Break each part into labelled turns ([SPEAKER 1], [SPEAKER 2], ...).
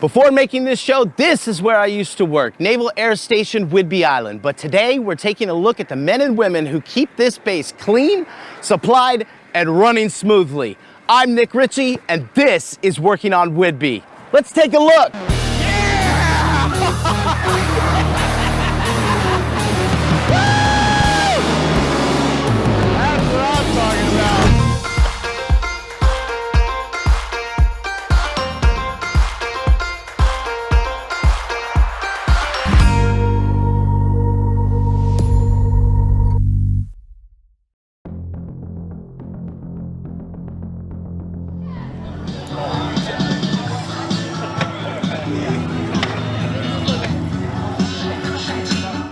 [SPEAKER 1] Before making this show, this is where I used to work, Naval Air Station, Whidbey Island. But today, we're taking a look at the men and women who keep this base clean, supplied, and running smoothly. I'm Nick Ritchie, and this is Working on Whidbey. Let's take a look.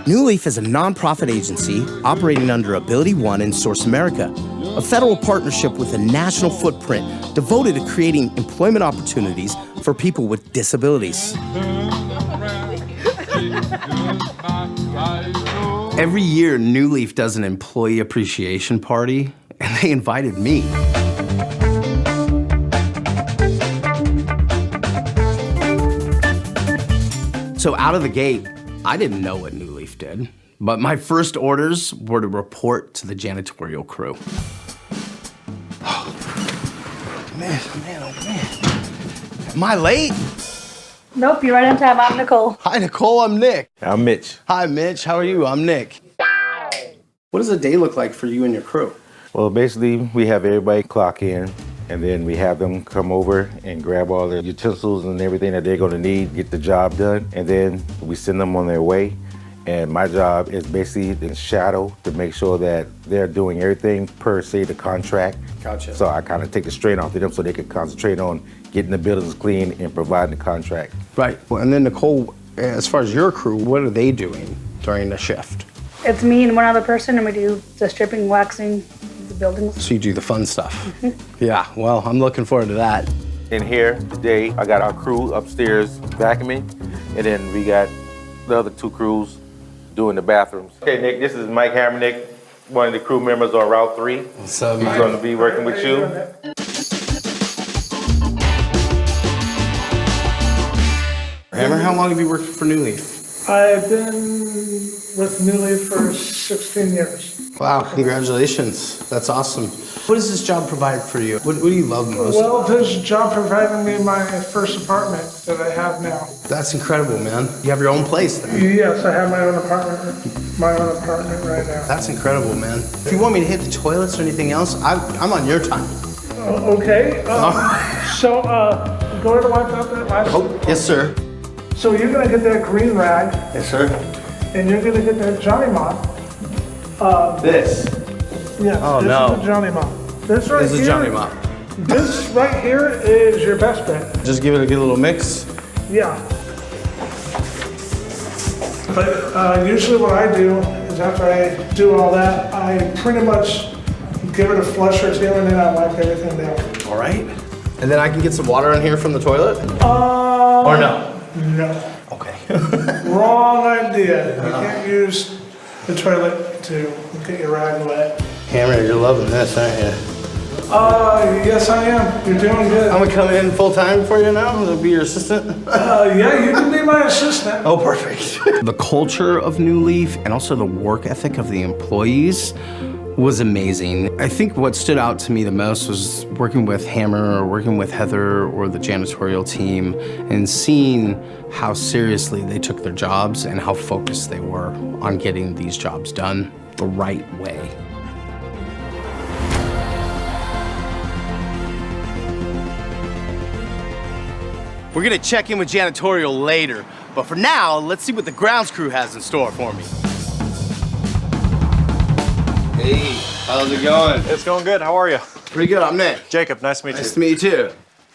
[SPEAKER 1] New Leaf is a nonprofit agency operating under Ability One and SourceAmerica, a federal partnership with a national footprint devoted to creating employment opportunities for people with disabilities. Every year, New Leaf does an employee appreciation party, and they invited me. So out of the gate, I didn't know what New Leaf did, but my first orders were to report to the janitorial crew. Oh, man, oh man. Am I late?
[SPEAKER 2] Nope, you're right on time. I'm Nicole.
[SPEAKER 1] Hi, Nicole, I'm Nick.
[SPEAKER 3] I'm Mitch.
[SPEAKER 1] Hi, Mitch, how are you? I'm Nick. What does a day look like for you and your crew?
[SPEAKER 3] Well, basically, we have everybody clock in, and then we have them come over and grab all their utensils and everything that they're gonna need, get the job done, and then we send them on their way. And my job is basically in shadow to make sure that they're doing everything per se the contract.
[SPEAKER 1] Gotcha.
[SPEAKER 3] So I kind of take the strain off of them so they can concentrate on getting the buildings clean and providing the contract.
[SPEAKER 1] Right, well, and then Nicole, as far as your crew, what are they doing during the shift?
[SPEAKER 2] It's me and one other person, and we do the stripping, waxing, the buildings.
[SPEAKER 1] So you do the fun stuff. Yeah, well, I'm looking forward to that.
[SPEAKER 3] In here today, I got our crew upstairs vacuuming, and then we got the other two crews doing the bathrooms. Okay, Nick, this is Mike Hammernick, one of the crew members on Route 3.
[SPEAKER 1] What's up,
[SPEAKER 3] He's
[SPEAKER 1] man?
[SPEAKER 3] going to be working with you.
[SPEAKER 1] Hammer, how long have you worked for New Leaf?
[SPEAKER 4] I've been with New Leaf for 16 years.
[SPEAKER 1] Wow, congratulations. That's awesome. What does this job provide for you? What do you love most?
[SPEAKER 4] Well, this job provided me my first apartment that I have now.
[SPEAKER 1] That's incredible, man. You have your own place then.
[SPEAKER 4] Yes, I have my own apartment right now.
[SPEAKER 1] That's incredible, man. If you want me to hit the toilets or anything else, I'm on your time.
[SPEAKER 4] Okay, so go ahead and wipe out that last.
[SPEAKER 1] Oh, yes, sir.
[SPEAKER 4] So you're gonna get that green rag,
[SPEAKER 1] Yes, sir.
[SPEAKER 4] and you're gonna get that Johnny Mop.
[SPEAKER 1] This.
[SPEAKER 4] Yes,
[SPEAKER 1] Oh,
[SPEAKER 4] this
[SPEAKER 1] no.
[SPEAKER 4] is the Johnny Mop. This right
[SPEAKER 1] This
[SPEAKER 4] here.
[SPEAKER 1] is Johnny Mop.
[SPEAKER 4] This right here is your best bet.
[SPEAKER 1] Just give it a good little mix.
[SPEAKER 4] Yeah. But usually what I do is after I do all that, I pretty much give it a flush or two and then I wipe everything down.
[SPEAKER 1] All right. And then I can get some water in here from the toilet? Or no?
[SPEAKER 4] No.
[SPEAKER 1] Okay.
[SPEAKER 4] Wrong idea. You can't use the toilet to get your rag wet.
[SPEAKER 1] Hammer, you're loving this, aren't you?
[SPEAKER 4] Yes I am. You're doing good.
[SPEAKER 1] I'm gonna come in full time for you now. I'll be your assistant.
[SPEAKER 4] Yeah, you can be my assistant.
[SPEAKER 1] Oh, perfect. The culture of New Leaf and also the work ethic of the employees was amazing. I think what stood out to me the most was working with Hammer or working with Heather or the janitorial team and seeing how seriously they took their jobs and how focused they were on getting these jobs done the right way. We're gonna check in with janitorial later, but for now, let's see what the grounds crew has in store for me. Hey, how's it going?
[SPEAKER 5] It's going good. How are you?
[SPEAKER 1] Pretty good, I'm Nick.
[SPEAKER 5] Jacob, nice to meet
[SPEAKER 1] Nice
[SPEAKER 5] you.
[SPEAKER 1] to meet you too.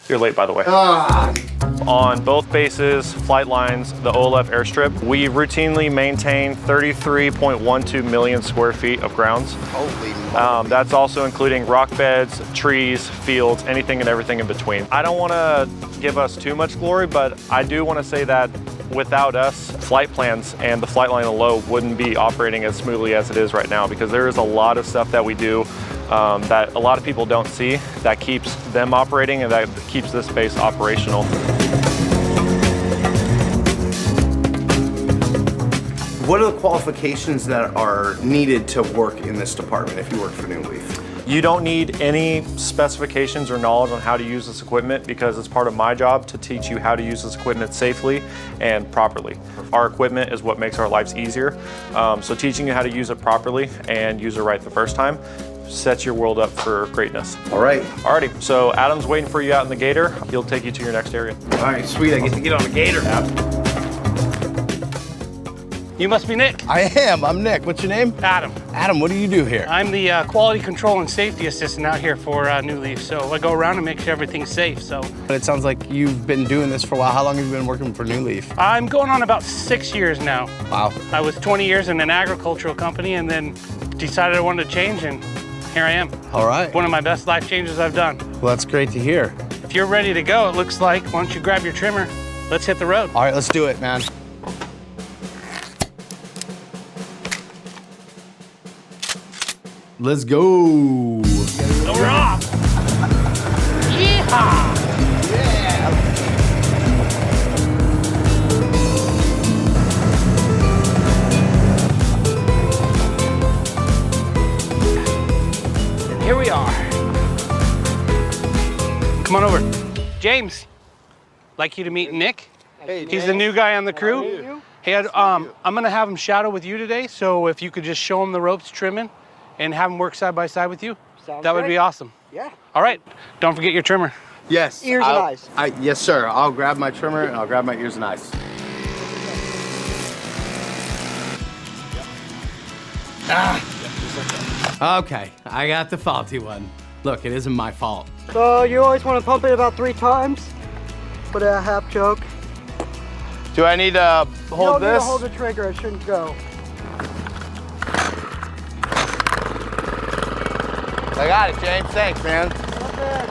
[SPEAKER 5] You're late, by the way.
[SPEAKER 1] Ah,
[SPEAKER 5] On both bases, flight lines, the OLF airstrip, we routinely maintain 33.12 million square feet of grounds.
[SPEAKER 1] holy moly.
[SPEAKER 5] That's also including rock beds, trees, fields, anything and everything in between. I don't want to give us too much glory, but I do want to say that without us, flight plans and the flight line alone wouldn't be operating as smoothly as it is right now, because there is a lot of stuff that we do that a lot of people don't see that keeps them operating and that keeps this base operational.
[SPEAKER 1] What are the qualifications that are needed to work in this department if you work for New Leaf?
[SPEAKER 5] You don't need any specifications or knowledge on how to use this equipment because it's part of my job to teach you how to use this equipment safely and properly. Our equipment is what makes our lives easier. So teaching you how to use it properly and use it right the first time sets your world up for greatness.
[SPEAKER 1] All right.
[SPEAKER 5] Alrighty, so Adam's waiting for you out in the Gator. He'll take you to your next area.
[SPEAKER 1] All right, sweet. I get to get on a Gator.
[SPEAKER 6] You must be Nick.
[SPEAKER 1] I am. I'm Nick. What's your name?
[SPEAKER 6] Adam.
[SPEAKER 1] Adam, what do you do here?
[SPEAKER 6] I'm the quality control and safety assistant out here for New Leaf. So I go around and make sure everything's safe. So
[SPEAKER 1] It sounds like you've been doing this for a while. How long have you been working for New Leaf?
[SPEAKER 6] I'm going on about 6 years now.
[SPEAKER 1] Wow.
[SPEAKER 6] I was 20 years in an agricultural company and then decided I wanted to change, and here I am.
[SPEAKER 1] All right.
[SPEAKER 6] One of my best life changes I've done.
[SPEAKER 1] Well, that's great to hear.
[SPEAKER 6] If you're ready to go, it looks like, why don't you grab your trimmer? Let's hit the road.
[SPEAKER 1] All right, let's do it, man. Let's go.
[SPEAKER 6] So we're off. Yeehaw! And here we are. Come on over. James, like you to meet Nick.
[SPEAKER 7] Hey,
[SPEAKER 6] He's the new guy on the crew. Hey, I'm gonna have him shadow with you today, so if you could just show him the ropes trimming and have him work side by side with you, that would be awesome.
[SPEAKER 7] Yeah.
[SPEAKER 6] All right, don't forget your trimmer.
[SPEAKER 1] Yes.
[SPEAKER 7] Ears and eyes.
[SPEAKER 1] Yes, sir. I'll grab my trimmer and I'll grab my ears and eyes. Okay, I got the faulty one. Look, it isn't my fault.
[SPEAKER 7] So you always want to pump it about 3 times. Put a half choke.
[SPEAKER 1] Do I need to hold
[SPEAKER 7] you don't need
[SPEAKER 1] this?
[SPEAKER 7] to hold the trigger, it shouldn't go.
[SPEAKER 1] I got it, James. Thanks, man.
[SPEAKER 7] Not bad.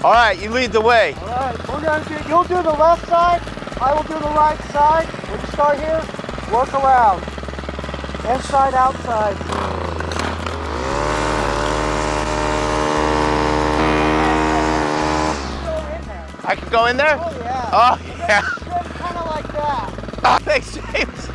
[SPEAKER 1] All right, you lead the way.
[SPEAKER 7] All right, you'll do the left side, I will do the right side. When you start here, work around. Inside, outside.
[SPEAKER 1] I can go in there?
[SPEAKER 7] Oh yeah.
[SPEAKER 1] Oh, yeah.
[SPEAKER 7] Kind of like that.
[SPEAKER 1] Oh, thanks, James.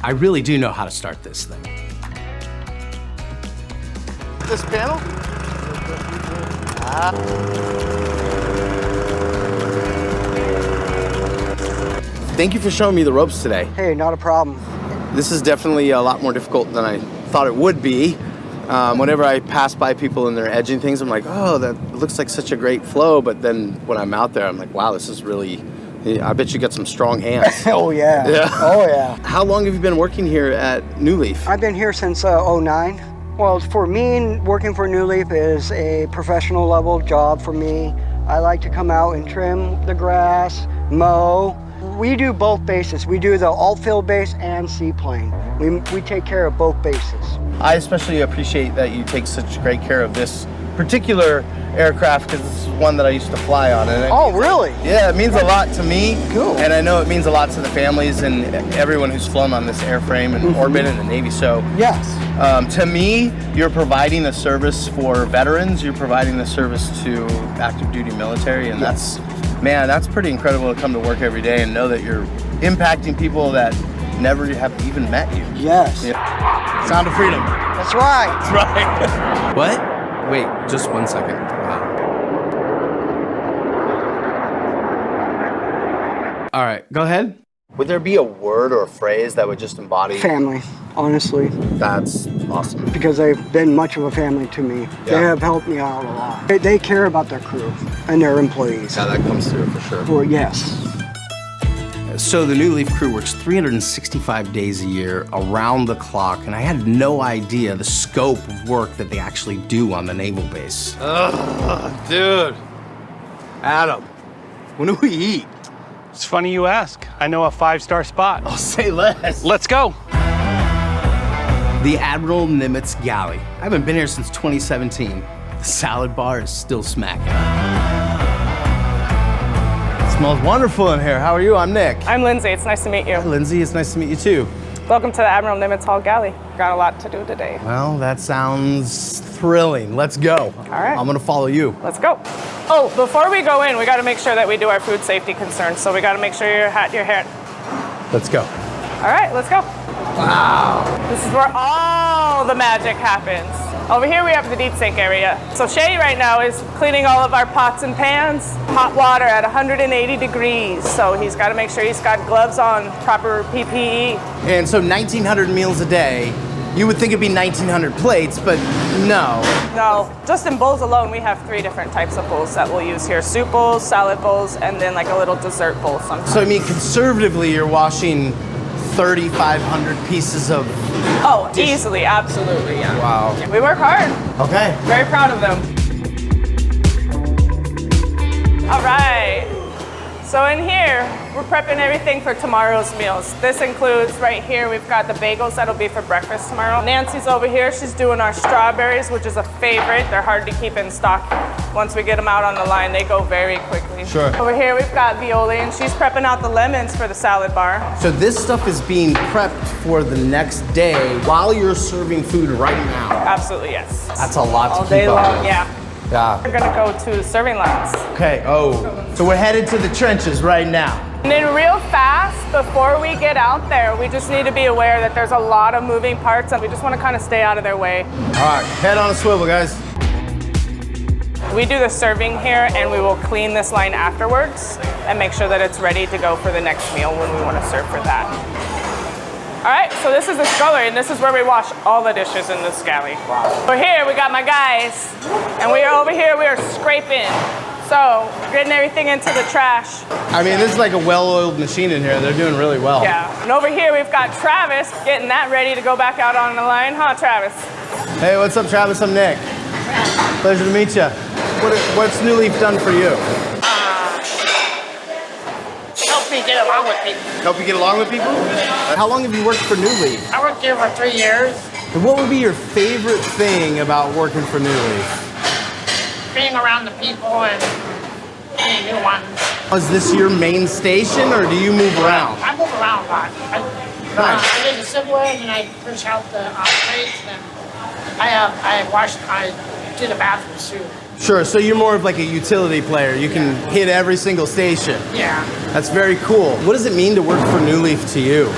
[SPEAKER 1] I really do know how to start this thing. This panel? Thank you for showing me the ropes today.
[SPEAKER 7] Hey, not a problem.
[SPEAKER 1] This is definitely a lot more difficult than I thought it would be. Whenever I pass by people and they're edging things, I'm like, oh, that looks like such a great flow. But then when I'm out there, I'm like, wow, this is really, I bet you got some strong hands.
[SPEAKER 7] Oh yeah.
[SPEAKER 1] Yeah.
[SPEAKER 7] Oh yeah.
[SPEAKER 1] How long have you been working here at New Leaf?
[SPEAKER 7] I've been here since '09. Well, for me, working for New Leaf is a professional level job for me. I like to come out and trim the grass, mow. We do both bases. We do the alt-field base and seaplane. We take care of both bases.
[SPEAKER 1] I especially appreciate that you take such great care of this particular aircraft because this is one that I used to fly on. And
[SPEAKER 7] Oh, really?
[SPEAKER 1] yeah, it means a lot to me.
[SPEAKER 7] Cool.
[SPEAKER 1] And I know it means a lot to the families and everyone who's flown on this airframe and or been in the Navy. So
[SPEAKER 7] Yes.
[SPEAKER 1] to me, you're providing a service for veterans. You're providing a service to active duty military. And that's pretty incredible to come to work every day and know that you're impacting people that never have even met you.
[SPEAKER 7] Yes.
[SPEAKER 1] Yeah. Sound of freedom.
[SPEAKER 7] That's right.
[SPEAKER 1] That's right. What? Wait, just 1 second. All right, go ahead. Would there be a word or a phrase that would just embody?
[SPEAKER 7] Family, honestly,
[SPEAKER 1] That's awesome.
[SPEAKER 7] because they've been much of a family to me. They
[SPEAKER 1] Yeah.
[SPEAKER 7] have helped me out a lot. They care about their crew and their employees.
[SPEAKER 1] Yeah, that comes through for sure.
[SPEAKER 7] Well, yes.
[SPEAKER 1] So the New Leaf crew works 365 days a year, around the clock, and I had no idea the scope of work that they actually do on the naval base. Dude. Adam, when do we eat?
[SPEAKER 6] It's funny you ask. I know a 5-star spot.
[SPEAKER 1] I'll say less.
[SPEAKER 6] Let's go.
[SPEAKER 1] The Admiral Nimitz Galley. I haven't been here since 2017. The salad bar is still smacking. It smells wonderful in here. How are you? I'm Nick.
[SPEAKER 8] I'm Lindsay. It's nice to meet you.
[SPEAKER 1] Hi, Lindsay. It's nice to meet you too.
[SPEAKER 8] Welcome to the Admiral Nimitz Hall Galley. Got a lot to do today.
[SPEAKER 1] Well, that sounds thrilling. Let's go.
[SPEAKER 8] All right.
[SPEAKER 1] I'm gonna follow you.
[SPEAKER 8] Let's go. Oh, before we go in, we got to make sure that we do our food safety concerns. So we got to make sure your hair.
[SPEAKER 1] Let's go.
[SPEAKER 8] All right, let's go. Wow. This is where all the magic happens. Over here we have the deep sink area. So Shay right now is cleaning all of our pots and pans. Hot water at 180 degrees. So he's got to make sure he's got gloves on, proper PPE.
[SPEAKER 1] And so 1,900 meals a day. You would think it'd be 1,900 plates, but no.
[SPEAKER 8] No, just in bowls alone, we have 3 different types of bowls that we'll use here. Soup bowls, salad bowls, and then like a little dessert bowl sometimes.
[SPEAKER 1] So I mean, conservatively, you're washing 3,500 pieces of...
[SPEAKER 8] Oh, easily, absolutely, yeah.
[SPEAKER 1] Wow.
[SPEAKER 8] Yeah, we work hard.
[SPEAKER 1] Okay.
[SPEAKER 8] Very proud of them. All right. So in here, we're prepping everything for tomorrow's meals. This includes right here, we've got the bagels that'll be for breakfast tomorrow. Nancy's over here, she's doing our strawberries, which is a favorite. They're hard to keep in stock. Once we get them out on the line, they go very quickly.
[SPEAKER 1] Sure.
[SPEAKER 8] Over here, we've got Viola, and she's prepping out the lemons for the salad bar.
[SPEAKER 1] So this stuff is being prepped for the next day while you're serving food right now.
[SPEAKER 8] Absolutely, yes.
[SPEAKER 1] That's a lot
[SPEAKER 8] All
[SPEAKER 1] to
[SPEAKER 8] day
[SPEAKER 1] keep up
[SPEAKER 8] long,
[SPEAKER 1] with.
[SPEAKER 8] yeah.
[SPEAKER 1] Yeah.
[SPEAKER 8] We're gonna go to the serving lines.
[SPEAKER 1] Okay, so we're headed to the trenches right now.
[SPEAKER 8] And then real fast, before we get out there, we just need to be aware that there's a lot of moving parts and we just want to kind of stay out of their way.
[SPEAKER 1] All right, head on a swivel, guys.
[SPEAKER 8] We do the serving here and we will clean this line afterwards and make sure that it's ready to go for the next meal when we want to serve for that. All right, so this is the scullery, and this is where we wash all the dishes in this galley. Wow. So here we got my guys, and we are over here, we are scraping. So, getting everything into the trash.
[SPEAKER 1] I mean, this is like a well-oiled machine in here. They're doing really well.
[SPEAKER 8] Yeah, and over here we've got Travis getting that ready to go back out on the line, huh, Travis?
[SPEAKER 1] Hey, what's up, Travis? I'm Nick. Pleasure to meet you. What's New Leaf done for you?
[SPEAKER 9] Help me get along with people.
[SPEAKER 1] Help you get along with people? How long have you worked for New Leaf?
[SPEAKER 9] I worked here for 3 years.
[SPEAKER 1] And what would be your favorite thing about working for New Leaf?
[SPEAKER 9] Being around the people and meeting new ones.
[SPEAKER 1] Is this your main station, or do you move around?
[SPEAKER 9] I move around a lot. I did the civil end and I push out the plates, and I did the bathrooms too.
[SPEAKER 1] Sure, so you're more of like a utility player. You can hit every single station.
[SPEAKER 9] Yeah.
[SPEAKER 1] That's very cool. What does it mean to work for New Leaf to you?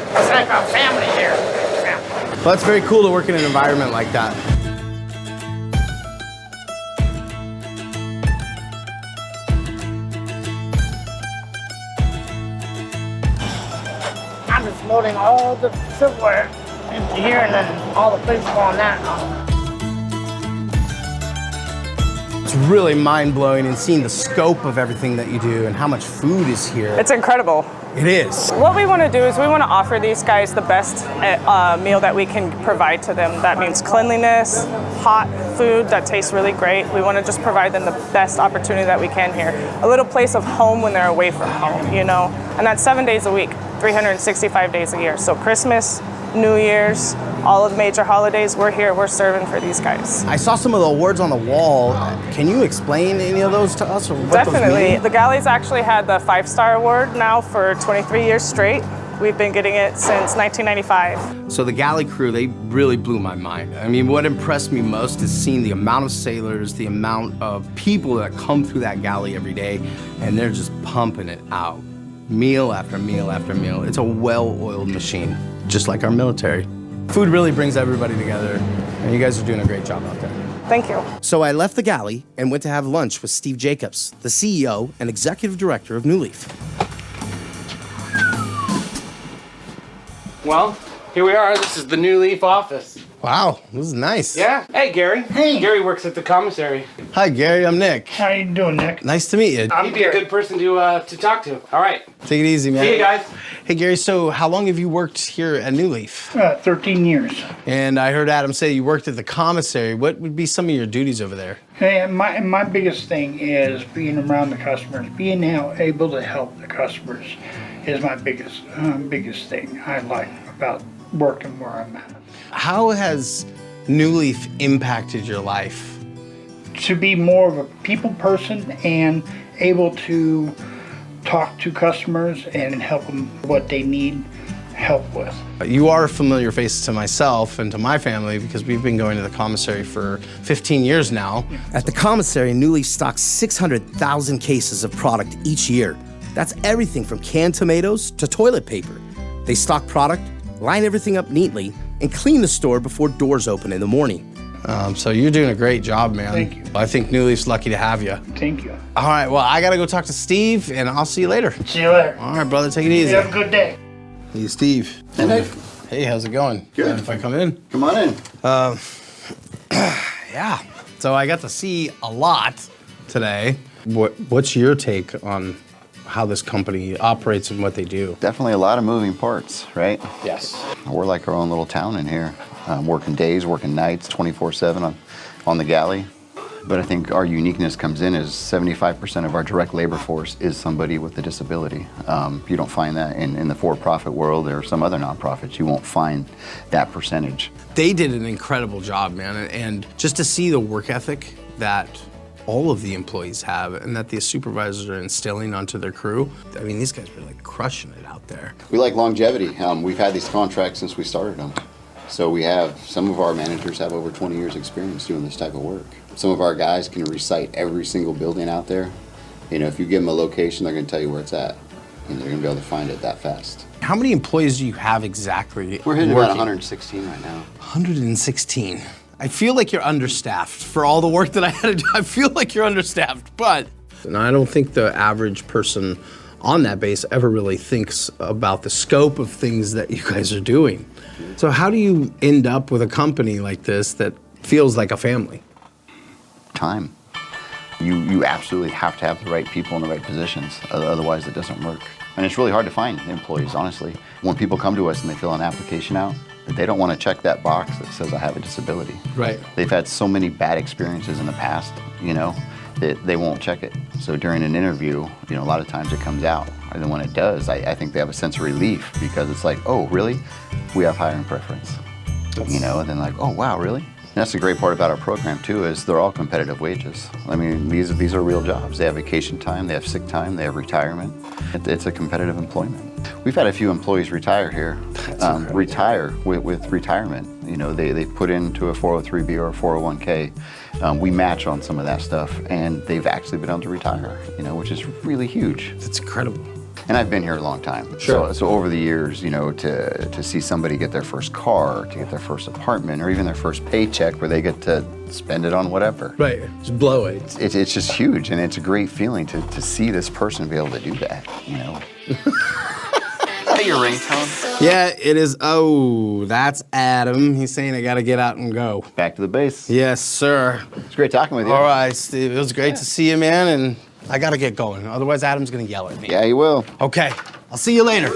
[SPEAKER 9] It's like a family here. Family.
[SPEAKER 1] Well, that's very cool to work in an environment like that.
[SPEAKER 9] I'm just loading all the silverware into here and then all the plates go on that.
[SPEAKER 1] It's really mind-blowing and seeing the scope of everything that you do and how much food is here.
[SPEAKER 8] It's incredible.
[SPEAKER 1] It is.
[SPEAKER 8] What we want to do is we want to offer these guys the best meal that we can provide to them. That means cleanliness, hot food that tastes really great. We want to just provide them the best opportunity that we can here. A little place of home when they're away from home, you know? And that's 7 days a week, 365 days a year. So Christmas, New Year's, all of the major holidays, we're here, we're serving for these guys.
[SPEAKER 1] I saw some of the awards on the wall. Can you explain any of those to us? Or what
[SPEAKER 8] Definitely.
[SPEAKER 1] Those mean?
[SPEAKER 8] The Galleys actually had the 5-star award now for 23 years straight. We've been getting it since 1995.
[SPEAKER 1] So the galley crew, they really blew my mind. I mean, what impressed me most is seeing the amount of sailors, the amount of people that come through that galley every day, and they're just pumping it out. Meal after meal after meal. It's a well-oiled machine, just like our military. Food really brings everybody together, and you guys are doing a great job out there.
[SPEAKER 8] Thank you.
[SPEAKER 1] So I left the galley and went to have lunch with Steve Jacobs, the CEO and executive director of New Leaf.
[SPEAKER 6] Well, here we are. This is the New Leaf office.
[SPEAKER 1] Wow, this is nice.
[SPEAKER 6] Yeah. Hey, Gary.
[SPEAKER 9] Hey.
[SPEAKER 6] Gary works at the commissary.
[SPEAKER 1] Hi, Gary. I'm Nick.
[SPEAKER 9] How you doing, Nick?
[SPEAKER 1] Nice to meet you.
[SPEAKER 6] He'd be a good person to talk to. All right.
[SPEAKER 1] Take it easy, man.
[SPEAKER 6] See you guys.
[SPEAKER 1] Hey, Gary, so how long have you worked here at New Leaf?
[SPEAKER 10] 13 years.
[SPEAKER 1] And I heard Adam say you worked at the commissary. What would be some of your duties over there?
[SPEAKER 10] Hey, my biggest thing is being around the customers, being able to help the customers is my biggest thing I like about working where I'm at.
[SPEAKER 1] How has New Leaf impacted your life?
[SPEAKER 10] To be more of a people person and able to talk to customers and help them what they need help with.
[SPEAKER 1] You are a familiar face to myself and to my family because we've been going to the commissary for 15 years now. At the commissary, New Leaf stocks 600,000 cases of product each year. That's everything from canned tomatoes to toilet paper. They stock product, line everything up neatly, and clean the store before doors open in the morning. So you're doing a great job, man.
[SPEAKER 10] Thank you.
[SPEAKER 1] I think New Leaf's lucky to have you.
[SPEAKER 10] Thank you.
[SPEAKER 1] All right, well, I gotta go talk to Steve, and I'll see you later.
[SPEAKER 10] See you later.
[SPEAKER 1] All right, brother, take it easy.
[SPEAKER 10] You have a good day.
[SPEAKER 1] Hey, Steve.
[SPEAKER 11] Hey, Nick.
[SPEAKER 1] Hey, how's it going?
[SPEAKER 11] Good.
[SPEAKER 1] Mind if I come in?
[SPEAKER 11] Come on in.
[SPEAKER 1] Yeah. So I got to see a lot today. What's your take on how this company operates and what they do?
[SPEAKER 11] Definitely a lot of moving parts, right?
[SPEAKER 1] Yes.
[SPEAKER 11] We're like our own little town in here. Working days, working nights, 24/7 on the galley. But I think our uniqueness comes in is 75% of our direct labor force is somebody with a disability. You don't find that in the for-profit world or some other nonprofits. You won't find that percentage.
[SPEAKER 1] They did an incredible job, man. And just to see the work ethic that all of the employees have and that the supervisors are instilling onto their crew, I mean, these guys were like crushing it out there.
[SPEAKER 11] We like longevity. We've had these contracts since we started them. So we have, some of our managers have over 20 years experience doing this type of work. Some of our guys can recite every single building out there. You know, if you give them a location, they're gonna tell you where it's at. And they're gonna be able to find it that fast.
[SPEAKER 1] How many employees do you have exactly?
[SPEAKER 11] We're hitting about 116 right now.
[SPEAKER 1] 116. I feel like you're understaffed for all the work that I had to do. I feel like you're understaffed, but and I don't think the average person on that base ever really thinks about the scope of things that you guys are doing. So how do you end up with a company like this that feels like a family?
[SPEAKER 11] Time. You absolutely have to have the right people in the right positions, otherwise it doesn't work. And it's really hard to find employees, honestly. When people come to us and they fill an application out, they don't want to check that box that says I have a disability.
[SPEAKER 1] Right.
[SPEAKER 11] They've had so many bad experiences in the past, you know, that they won't check it. So during an interview, you know, a lot of times it comes out. And then when it does, I think they have a sense of relief because it's like, oh, really? We have hiring preference. You know, and then like, oh, wow, really? And that's the great part about our program too, is they're all competitive wages. I mean, these are real jobs. They have vacation time, they have sick time, they have retirement. It's a competitive employment. We've had a few employees retire here, retire with retirement. You know, they put into a 403B or a 401K. We match on some of that stuff, and they've actually been able to retire, you know, which is really huge.
[SPEAKER 1] That's incredible.
[SPEAKER 11] And I've been here a long time.
[SPEAKER 1] Sure.
[SPEAKER 11] So over the years, you know, to see somebody get their first car, to get their first apartment, or even their first paycheck where they get to spend it on whatever.
[SPEAKER 1] Right, just blow it.
[SPEAKER 11] It's just huge, and it's a great feeling to see this person be able to do that, you know. Is that your ringtone?
[SPEAKER 1] Yeah, it is. Oh, that's Adam. He's saying I gotta get out and go.
[SPEAKER 11] Back to the base.
[SPEAKER 1] Yes, sir.
[SPEAKER 11] It's great talking with you.
[SPEAKER 1] All right, Steve. It was great to see you, man, and I gotta get going. Otherwise, Adam's gonna yell at me.
[SPEAKER 11] Yeah, he will.
[SPEAKER 1] Okay, I'll see you later.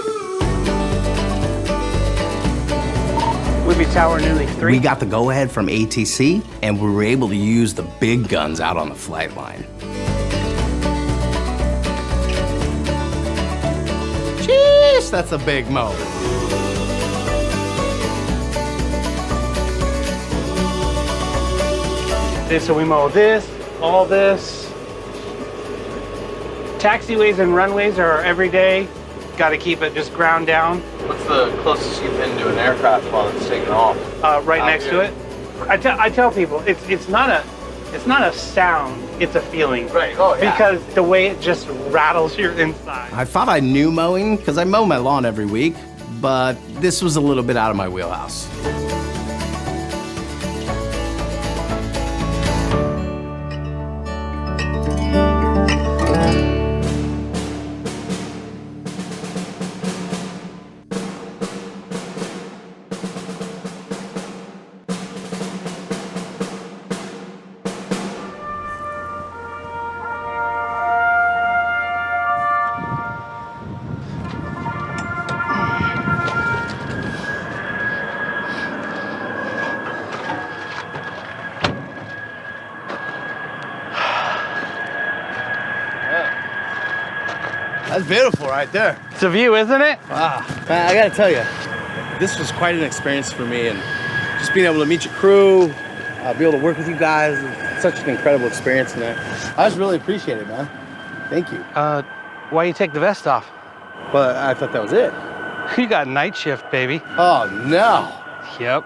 [SPEAKER 6] Whidbey Tower, New Leaf 3.
[SPEAKER 1] We got the go-ahead from ATC, and we were able to use the big guns out on the flight line. Jeez, that's a big mow.
[SPEAKER 6] So we mow this, all this. Taxiways and runways are every day. Got to keep it just ground down.
[SPEAKER 1] What's the closest you've been to an aircraft while it's taking off?
[SPEAKER 6] Right next to it. I tell people it's not a sound, it's a feeling.
[SPEAKER 1] Right. Oh, yeah.
[SPEAKER 6] Because the way it just rattles your inside.
[SPEAKER 1] I thought I knew mowing because I mow my lawn every week, but this was a little bit out of my wheelhouse. That's beautiful right there.
[SPEAKER 6] It's a view, isn't it?
[SPEAKER 1] Wow. Man, I gotta tell you, this was quite an experience for me, and just being able to meet your crew, be able to work with you guys, it's such an incredible experience, and I just really appreciate it, man. Thank you.
[SPEAKER 6] Why you take the vest off?
[SPEAKER 1] Well, I thought that was it.
[SPEAKER 6] You got night shift, baby.
[SPEAKER 1] Oh, no.
[SPEAKER 6] Yep.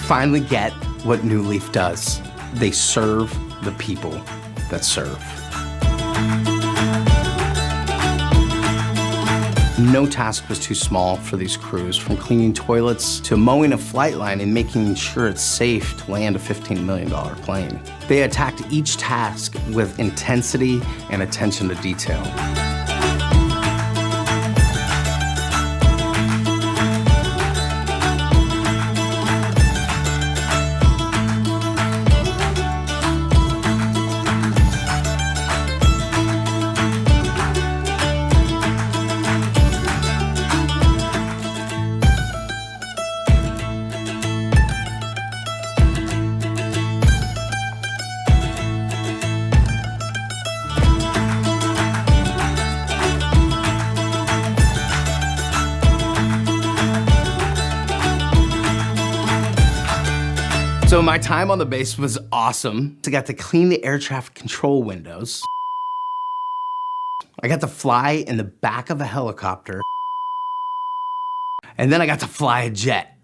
[SPEAKER 1] Finally get what New Leaf does. They serve the people that serve. No task was too small for these crews, from cleaning toilets to mowing a flight line and making sure it's safe to land a $15 million plane. They attacked each task with intensity and attention to detail. So my time on the base was awesome. I got to clean the air traffic control windows. I got to fly in the back of a helicopter. And then I got to fly a jet.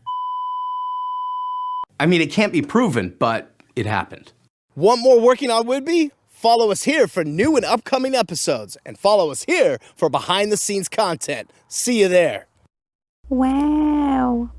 [SPEAKER 1] I mean, it can't be proven, but it happened.
[SPEAKER 12] Want more working on Whidbey? Follow us here for new and upcoming episodes, and follow us here for behind the scenes content. See you there.
[SPEAKER 13] Wow.